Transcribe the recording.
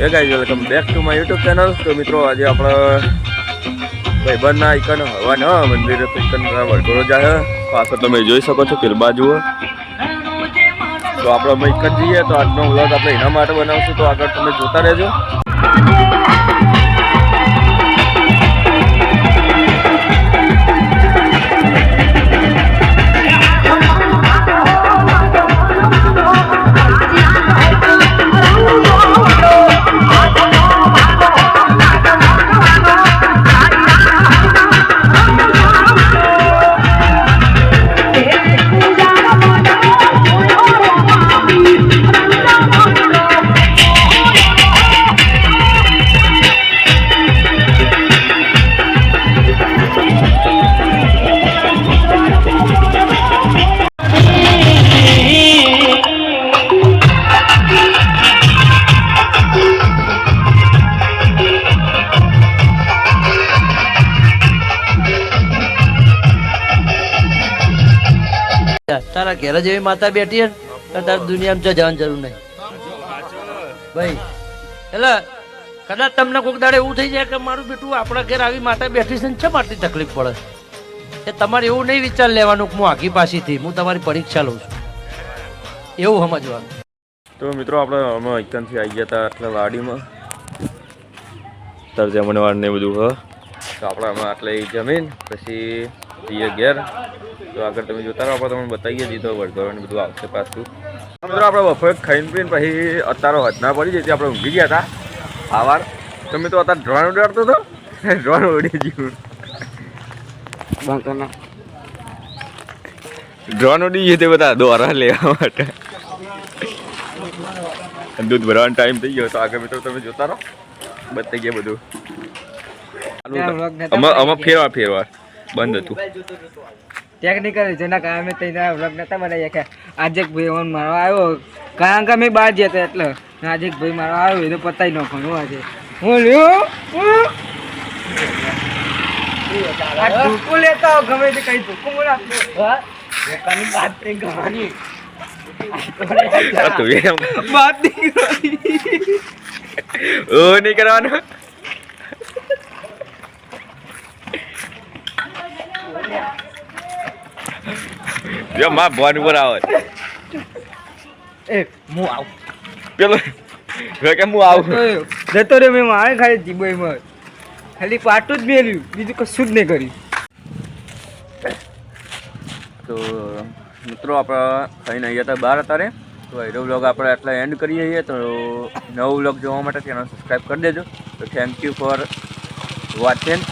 Hey guys welcome back to my YouTube channel. તો મિત્રો આજે આપણે ભાઈબંધના ઇકન હવાના મંદિરે તો ઇકન વડગોળો જાય પાછળ તમે જોઈ શકો છો પેલ બાજુ. તો આપણે અમે ઇકન જઈએ તો આજનો વ્લોગ આપણે એના માટે બનાવશું, તો આગળ તમે જોતા રહેજો. તારા ઘેર જેવી માતા બેઠી ને તારે દુનિયામાં જવાની જરૂર નહીં ભાઈ. એટલે કદાચ તમને કોઈક દાડે એવું થઈ જાય કે મારું બેટું આપણા ઘેર આવી માતા બેઠી છે ને છે આટલી તકલીફ પડે, એ તમારે એવું નહીં વિચાર લેવાનું કે હું આગી પાસેથી હું તમારી પરીક્ષા લઉં છું, એવું સમજવાનું. તો મિત્રો આપણે અમે ઇકનથી આવી ગયા હતા આટલા વાડીમાં તરજે મનવાર ને બધું. તો આપણે અમે આટલે જમીન પછી જઈએ ઘેર. તો આગળ તમે જોતા રહો, આપણે તમને બતાવીએ દીધો વડગોળો ને બધું આવશે પાછું. મિત્રો આપણે બપોરે ખાઈને પીને પછી અત્યારે હદના પડી જતી આપણે ઊંઘી ગયા હતા આવાર. તો મિત્રો અત્યારે ડ્રોન ઉડાડતો હતો, ડ્રોન ઉડી ગયું, ડ્રોન ઉડી ગયું તે બધા દોરા લેવા માટે. દૂધ ભરવાનો ટાઈમ થઈ ગયો. તો આગળ મિત્રો તમે જોતા રહો, બતાવી ગયા બધું. આમાં ફેરવા બંધ હતું ટેકનિકલ જેના કારણે તેના વ્લોગ નતા બનાવ્યા કે આજે ભાઈ મારવા આવ્યો, કારણ કે મેં બહાર જતો એટલે આજે ભાઈ મારવા આવ્યો એને પતાવી નાખવાનું. આજે હું લ્યો ધૂકો લેતા હો ગમે તે કઈ ધૂકો બોલા વાત નહીં કરવાની, વાત નહીં કરવાનું. જો માં ભોન ઉપર આવે એ હું આવું પેલો કે હું આવું જતો રે. મેં મારે ખાલી જીબોમાં ખાલી પાટું જ મેલ્યું, બીજું કશું જ નહીં કર્યું. તો મિત્રો આપણે ખાઈને આવ્યા હતા બહાર અત્યારે. તો એનો વ્લોગ આપણે આટલા એન્ડ કરીએ છીએ. તો નવો વ્લોગ જોવા માટે ચેનલ સબસ્ક્રાઈબ કરી દેજો. તો થેન્ક યુ ફોર વોચિંગ.